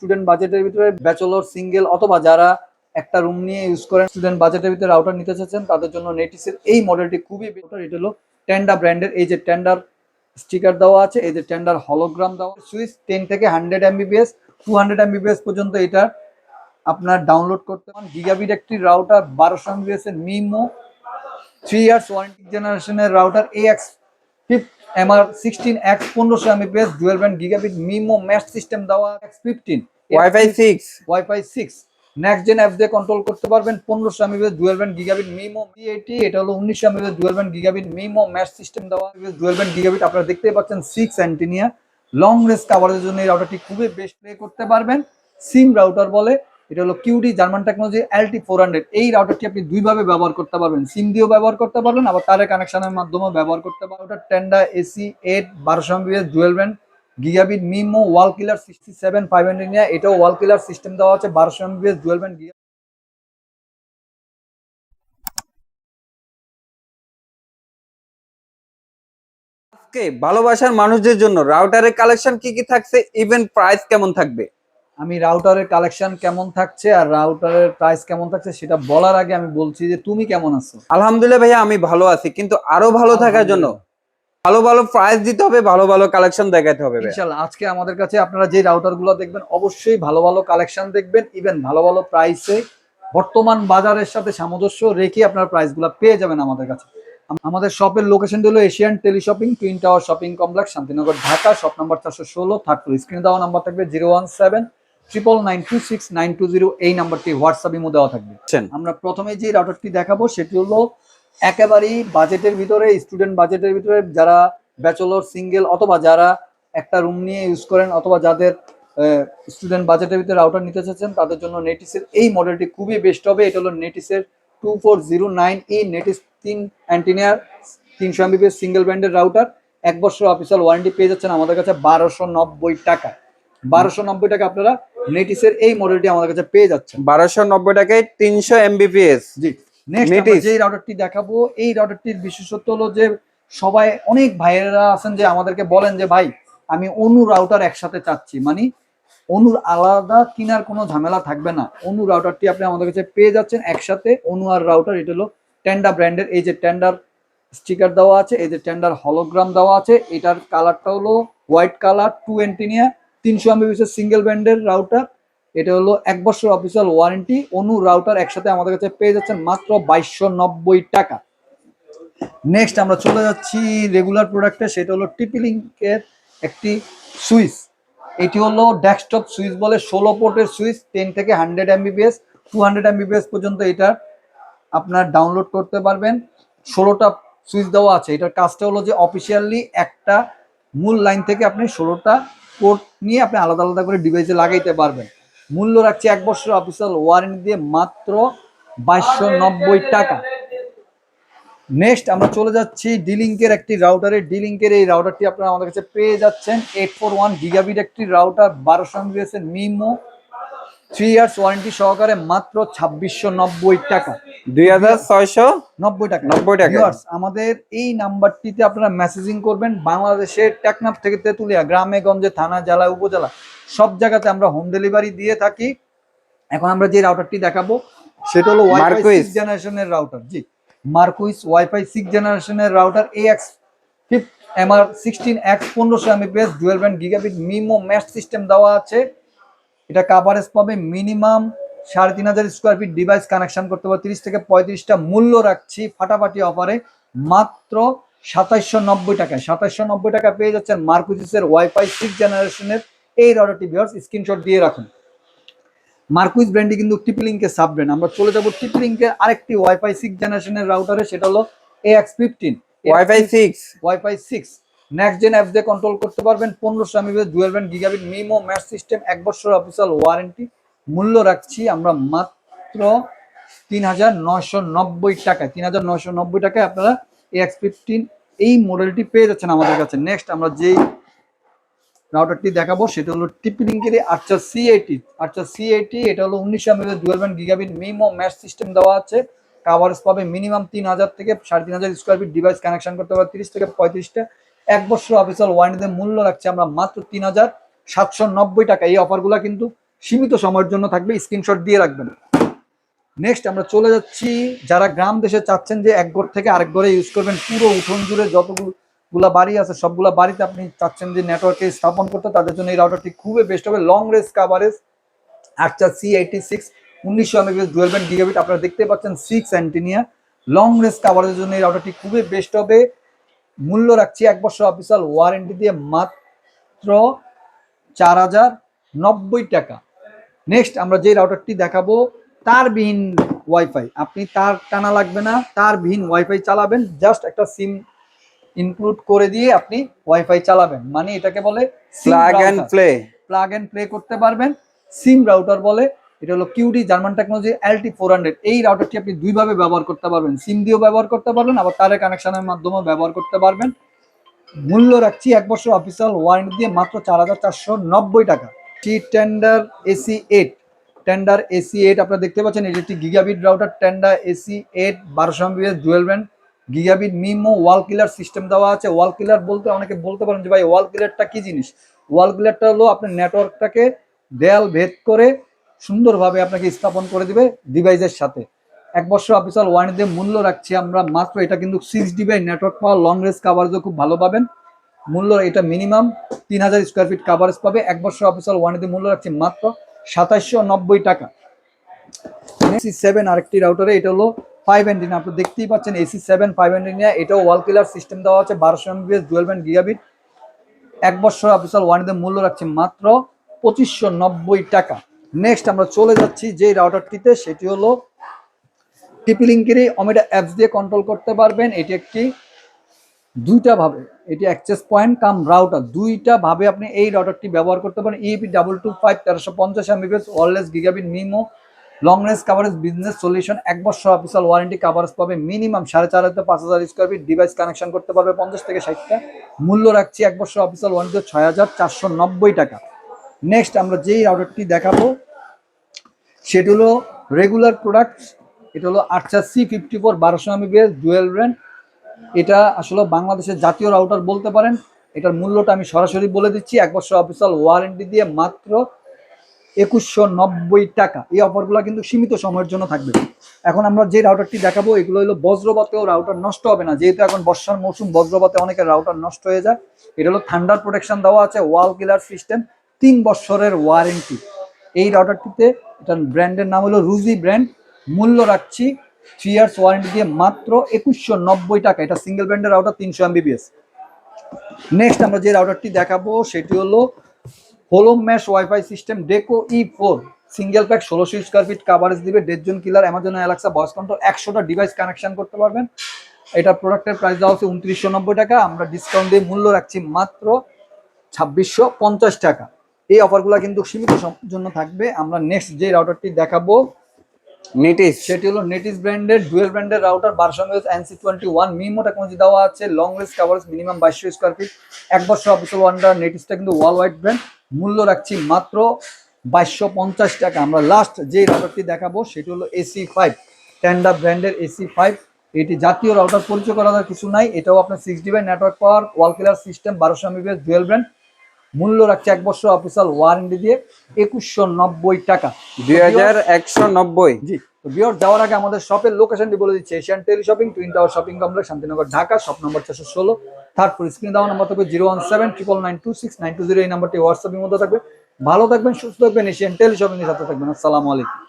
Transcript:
Student বাজেটের ভিতরে bachelor single অথবা যারা একটা রুম নিয়ে ইউজ করেন স্টুডেন্ট বাজেটের ভিতরে রাউটার নিতে চাচ্ছেন তাদের জন্য নেটিসের এই মডেলটি খুবই বেটার। এটা হলো টেন্ডা ব্র্যান্ডের, এই যে টেন্ডার স্টিকার দেওয়া আছে, এই যে টেন্ডার হলোগ্রাম দেওয়া, সুইচ 10 থেকে 100 এমবিপিএস 200 এমবিপিএস পর্যন্ত এটা আপনার ডাউনলোড করতে পারেন। গিগাবিট একটি রাউটার 1200 এমবিপিএস এর মিমো 3 ইয়ার্স ওয়ারেন্টি জেনারেশনের router AX MR16X 1500 Mbps dual band gigabit MIMO mesh system দেওয়া X15 wifi 6 next gen app দিয়ে কন্ট্রোল করতে পারবেন। 1500 Mbps dual band gigabit MIMO P80, এটা হলো 1900 Mbps dual band gigabit MIMO mesh system দেওয়া dual band gigabit. আপনারা দেখতেই পাচ্ছেন 6 অ্যান্টেনিয়া লং রেঞ্জ কভারেজের জন্য এই রাউটারটি খুবই বেস্ট প্লে করতে পারবেন। সিম রাউটার বলে, এটা হলো কিউডি জার্মান টেকনোলজি LT400। এই রাউটারটি আপনি দুইভাবে ব্যবহার করতে পারবেন, সিম দিয়েও ব্যবহার করতে পারবেন, আবার তারের কানেকশনের মাধ্যমেও ব্যবহার করতে পারবেন। ওটা Tenda AC8 1200 Mbps dual band gigabit MIMO wall killer 67500, এটাও ওয়াল কিলার সিস্টেম দেওয়া আছে 1200 এমবিপিএস ডুয়াল ব্যান্ড। আজকে ভালোবাসার মানুষদের জন্য রাউটারের কালেকশন কি কি থাকছে, ইভেন প্রাইস কেমন থাকবে? আমি রাউটারের কালেকশন কেমন থাকছে আর রাউটারের প্রাইস কেমন থাকছে সেটা বলার আগে আমি বলছি যে তুমি কেমন আছো। আলহামদুলিল্লাহ ভাইয়া, আমি ভালো আছি, কিন্তু আরো ভালো থাকার জন্য ভালো ভালো প্রাইস দিতে হবে, ভালো ভালো কালেকশন দেখাতে হবে ভাইয়া। ইনশাআল্লাহ আজকে আমাদের কাছে আপনারা যে রাউটার গুলো দেখবেন অবশ্যই ভালো ভালো কালেকশন দেখবেন, ইভেন ভালো ভালো প্রাইসে বর্তমান বাজারের সাথে সামঞ্জস্য রেখে আপনার প্রাইস গুলো পেয়ে যাবেন আমাদের কাছে। আমাদের শপের লোকেশন হলো Asian tele shopping, twin tower shopping complex, Shantinagar, Dhaka. Shop number 416, third floor. স্ক্রিনে দেওয়া নাম্বার থাকবে 01799269220, এই নাম্বারটি হোয়াটসঅ্যাপ ইমো দেওয়া থাকবে। আমরা প্রথমে যে রাউটারটি দেখাবো সেটি হলো একেবারেই বাজেটের ভিতরে, স্টুডেন্ট বাজেটের ভিতরে যারা ব্যাচেলর সিঙ্গেল অথবা যারা একটা রুম নিয়ে ইউজ করেন অথবা যাদের স্টুডেন্ট বাজেটের ভিতরে রাউটার নিতে চাচ্ছেন তাদের জন্য নেটিসের এই মডেলটি খুবই বেস্ট হবে। এটা হলো নেটিসের 2409E নেটিস 3 অ্যান্টিনিয়ার 300 এমবিপিএস সিঙ্গেল ব্র্যান্ডের রাউটার। 1 বছর অফিসিয়াল ওয়ারেন্টি পেয়ে যাচ্ছেন আমাদের কাছে 1290 টাকা। 1290 টাকা আপনারা নেটিসের এই মডেলটি আমাদের কাছে পেয়ে যাচ্ছেন 1290 টাকায় 300 এমবিপিএস। জি, নেক্সট যে রাউটারটি দেখাবো এই রাউটারটির বিশেষত্ব হলো যে সবাই অনেক ভাইয়েরা আছেন যে আমাদেরকে বলেন যে ভাই আমি অনু রাউটার একসাথে চাচ্ছি, মানে অনুর আলাদা কেনার কোনো ঝামেলা থাকবে না। অনু রাউটারটি আপনি আমাদের কাছে পেয়ে যাচ্ছেন একসাথে, অনু আর রাউটার। এটা হলো টেন্ডা ব্র্যান্ডের, এই যে টেন্ডার স্টিকার দেওয়া আছে, এই যে টেন্ডার হলোগ্রাম দেওয়া আছে। এটার কালারটা হলো হোয়াইট কালার, 2 অ্যান্টেনিয়া 300 এমবিপিএস সিঙ্গেল ব্র্যান্ডের রাউটার। এটা হলো 1 বছর অফিসিয়াল ওয়ারেন্টি। অনু রাউটার একসাথে আমাদের কাছে পেয়ে যাচ্ছেন মাত্র 2290 টাকা। নেক্সট আমরা চলে যাচ্ছি রেগুলার প্রোডাক্টে, সেটা হলো টিপি-লিঙ্কের একটি সুইচ। এটি হলো ডেস্কটপ সুইচ বলে, 16 পোর্টের সুইচ, 10 থেকে 100 এমবিপিএস 200 এমবিপিএস পর্যন্ত এটা আপনার ডাউনলোড করতে পারবেন। 16টা সুইচ দেওয়া আছে। এটার কাজটা হলো যে অফিসিয়ালি একটা মূল লাইন থেকে আপনি 16টা পোর্ট নিয়ে আপনি আলাদা আলাদা করে ডিভাইসে লাগাইতে পারবেন। মূল্য রাখছি 1 বছর অফিসিয়াল ওয়ারেন্টি দিয়ে মাত্র 2290 টাকা। নেক্সট আমরা চলে যাচ্ছি ডিলিঙ্কের একটি রাউটারের। ডিলিঙ্কের এই রাউটারটি আপনারা আমাদের কাছে পেয়ে যাচ্ছেন 841 গিগাবিট একটি রাউটার 1200 এমবিপিএস এর মিমো 3 ইয়ার্স ওয়ারেন্টি সহকারে মাত্র 2690 টাকা। 2690 টাকা। 90 টাকা। আমাদের এই নাম্বারটিতে আপনারা মেসেজিং করবেন। বাংলাদেশের টেকনাফ থেকে তেতুলিয়া, গ্রামে গঞ্জে, থানা, জেলা, উপজেলা সব জায়গাতে আমরা হোম ডেলিভারি দিয়ে থাকি। এখন আমরা যে রাউটারটি দেখাবো সেটা হলো ওয়াইফাই 6 জেনারেশনের রাউটার। জি, মার্কুইস ওয়াইফাই 6 জেনারেশনের router AX MR16X 1500 Mbps dual band gigabit MIMO mesh system দেওয়া আছে। এটা কাভারেজ পাবে minimum 3500 square feet device connection করতে পারবে 30 থেকে 35টা। মূল্য রাখছি ফাটাফাটি অফারে মাত্র 2790 টাকায়। 2790 টাকা পেয়ে যাচ্ছেন মার্কুইসের ওয়াইফাই 6 জেনারেশনের এই রাউটারটি। ভিউয়ার্স স্ক্রিনশট দিয়ে রাখুন। মার্কুইস ব্র্যান্ডটি কিন্তু টিপি-লিঙ্কের সাব ব্র্যান্ড। আমরা চলে যাব টিপি-লিঙ্কের আরেকটি ওয়াইফাই 6 জেনারেশনের রাউটারে, সেটা হলো AX15 wifi 6 next gen app দিয়ে কন্ট্রোল করতে পারবেন। 1500 Mbps dual band gigabit MIMO mesh system, 1 বছর অফিসিয়াল ওয়ারেন্টি। মূল্য রাখছি আমরা মাত্র 3990 টাকায়। 3990 টাকায় আপনারা AX15 এই মডেলটি পেয়ে যাচ্ছেন আমাদের কাছে। নেক্সট আমরা যেই রাউটারটি দেখাবো সেটা হলো টিপি-লিঙ্কের আর্চার C80। এটা হলো 1900 Mbps dual band gigabit MIMO mesh system দেওয়া আছে। কাভারেজ পাবে মিনিমাম 3000 থেকে 3500 স্কোয়ার ফিট ডিভাইস কানেকশন করতে পারবে 30 থেকে 35টা। 1 বছর অফিসিয়াল ওয়ারেন্টিতে মূল্য রাখছে আমরা মাত্র 3790 টাকা। এই অফারগুলো কিন্তু সীমিত সময়ের জন্য থাকবে, স্ক্রিনশট দিয়ে রাখবেন। নেক্সট আমরা চলে যাচ্ছি, যারা গ্রাম দেশে চাচ্ছেন যে এক ঘর থেকে আরেক ঘরে ইউজ করবেন, পুরো উঠোন জুড়ে যতগুলা বাড়ি আছে সবগুলা বাড়িতে আপনি চাচ্ছেন যে নেটওয়ার্কে স্থাপন করতে, তাদের জন্য এই রাউটারটি খুবই বেস্ট হবে। লং রেঞ্জ কাভারেজ, আচ্ছা C86 1900 MHz dual band gigabit, আপনারা দেখতে পাচ্ছেন 6 অ্যান্টেনিয়া, লং রেঞ্জ কাভারেজের জন্য এই রাউটারটি খুবই বেস্ট হবে। মূল্য রাখছি 1 বছর অফিসিয়াল ওয়ারেন্টি দিয়ে মাত্র 4090 টাকা। নেক্সট আমরা যে রাউটারটি দেখাবো, তারবিহীন ওয়াইফাই, আপনি তার টানা লাগবে না, তারবিহীন ওয়াইফাই চালাবেন, জাস্ট একটা সিম ইনক্লুড করে দিয়ে আপনি ওয়াইফাই চালাবেন, মানে এটাকে বলে plug and play. Plug and play করতে পারবেন, সিম রাউটার বলে। এটা হলো কিউডি জার্মান টেকনোলজি LT400। এই রাউটারটি আপনি দুইভাবে ব্যবহার করতে পারবেন, সিম দিয়েও ব্যবহার করতে পারবেন, আবার তারের কানেকশনের মাধ্যমেও ব্যবহার করতে পারবেন। মূল্য রাখছি 1 বছর অফিসিয়াল ওয়ারেন্টি দিয়ে মাত্র 4490 টাকা। টেন্ডার AC8, টেন্ডার AC8 আপনারা দেখতে পাচ্ছেন, এটি একটি গিগাবিট রাউটার। টেন্ডার AC8 1200 MHz dual band gigabit MIMO wall killer system দেওয়া আছে। ওয়াল কিলার বলতে অনেকে বলতে পারেন যে ভাই ওয়াল কিলারটা কি জিনিস? ওয়াল কিলারটা হলো আপনার নেটওয়ার্কটাকে দেয়াল ভেদ করে সুন্দরভাবে আপনাকে স্থাপন করে দিবে ডিভাইসের সাথে। 1 বছর অফিসিয়াল ওয়ারেন্টি দিয়ে মূল্য রাখছি আমরা মাত্র, এটা কিন্তু 6 device network power, long range কাভারেজও খুব ভালো পাবেন। মূল্য এটা মিনিমাম 3000 স্কোয়ার ফিট কাভারেজ পাবে। 1 বছর অফিসিয়াল ওয়ারেন্টি দিয়ে মূল্য রাখছি মাত্র 2790 টাকা। AC7 আরেকটি রাউটারে, এটা হলো 5 অ্যান্টেনা, আপনি দেখতেই পাচ্ছেন AC7 5 অ্যান্টেনা, এটাও ওয়াল কিলার সিস্টেম দেওয়া আছে, 1200 MHz ডুয়াল ব্যান্ড গিগাবিট। 1 বছর অফিসিয়াল ওয়ারেন্টি দিয়ে মূল্য রাখছি মাত্র 2590 টাকা। নেক্সট আমরা চলে যাচ্ছি যে রাউটারটিতে, সেটি হলো টিপি লিঙ্কেরই ওমেডা অ্যাপস দিয়ে কন্ট্রোল করতে পারবেন। এটি একটি দুইটা ভাবে, এটি অ্যাক্সেস পয়েন্ট কাম রাউটার, দুইটা ভাবে আপনি এই রাউটারটি ব্যবহার করতে পারেন। EP225 1350 MHz wireless gigabit MIMO long range coverage business solution. 1 বছর অফিসিয়াল ওয়ারেন্টি কাভারেজ পাবে মিনিমাম 4500 থেকে 5000 স্কোয়ার ফিট, ডিভাইস কানেকশন করতে পারবে 50 থেকে 60টা। মূল্য রাখছি 1 বছর অফিসিয়াল ওয়ারেন্টি 6490 টাকা। নেক্সট আমরা যেই রাউটারটি দেখাবো সেটি হলো রেগুলার প্রোডাক্ট, এটা হলো আচ্ছা C54 1200 MHz ডুয়াল ব্যান্ড। এটা আসলে বাংলাদেশের জাতীয় রাউটার বলতে পারেন। এটার মূল্যটা আমি সরাসরি বলে দিচ্ছি, 1 বছর অফিসিয়াল ওয়ারেন্টি দিয়ে মাত্র 2190 টাকা। এই অফারগুলো কিন্তু সীমিত সময়ের জন্য থাকবে। এখন আমরা যে রাউটারটি দেখাবো, এগুলো হলো বজ্রপাতেও রাউটার নষ্ট হবে না, যেহেতু এখন বর্ষার মৌসুম, বজ্রপাতে অনেকের রাউটার নষ্ট হয়ে যায়। এটা হলো থান্ডার প্রোটেকশন দেওয়া আছে, ওয়াল কিলার সিস্টেম, 3 বছরের ওয়ারেন্টি। এই রাউটারটিতে, এটার ব্র্যান্ডের নাম হলো রুজি ব্র্যান্ড। মূল্য রাখছি 3 ইয়ার্স ওয়ারেন্টি দিয়ে মাত্র 2190 টাকা। এটা সিঙ্গেল ব্র্যান্ডের রাউটার, 300 MBPS। নেক্সট আমরা যে রাউটারটি দেখাবো সেটি হলো হোলোম mesh WiFi system Deco E4 single pack 1600 square feet coverage দিবে, dead zone killer, Amazon Alexa voice control, 100টা ডিভাইস কানেকশন করতে পারবেন। এটা প্রোডাক্টের প্রাইস দেওয়া হচ্ছে 2990 টাকা, আমরা ডিসকাউন্ট দিয়ে মূল্য রাখছি মাত্র 2650 টাকা। এই অফারগুলো কিন্তু সীমিত জন্য থাকবে। আমরা নেক্সট যে রাউটারটি দেখাবো নেটিস, সেটি হলো নেটিস ব্র্যান্ডের ডুয়াল ব্র্যান্ডের router, 1200 MHz NC21 MIMO technology দেওয়া আছে, long range coverage minimum 2200 square feet, 1 বছর অফিসিয়াল ওয়ারেন্টি। নেটিসটা কিন্তু ওয়ার্ল্ড ওয়াইড ব্র্যান্ড, মূল্য রাখছি মাত্র 2250 টাকা। আমরা লাস্ট যে রাউটারটি দেখাবো সেটি হলো AC5 টেন্ডার ব্র্যান্ডের AC5। এটি জাতীয় রাউটার, পরিচয় করার কিছু নাই, এটাও আপনার 6 device network power, wall killer system, 1200 MHz dual brand. মূল্য রাখছে 1 বছর অফিসিয়াল ওয়ারেন্টি দিয়ে 2190 টাকা। 2190। জি, তো ভিউয়ার যাওয়ার আগে আমাদের শপের লোকেশনটি বলে দিচ্ছি, Asian tele shopping, twin tower shopping complex, Shantinagar, Dhaka, shop number 416, third floor. স্ক্রিনে দেওয়া নাম্বার থাকবে 01799926920, এই নাম্বারটি হোয়াটসঅ্যাপের মধ্যে থাকবে। ভালো থাকবেন, সুস্থ থাকবেন, এশিয়ান টেলি শপিং এর সাথে থাকবেন। আসসালামু আলাইকুম।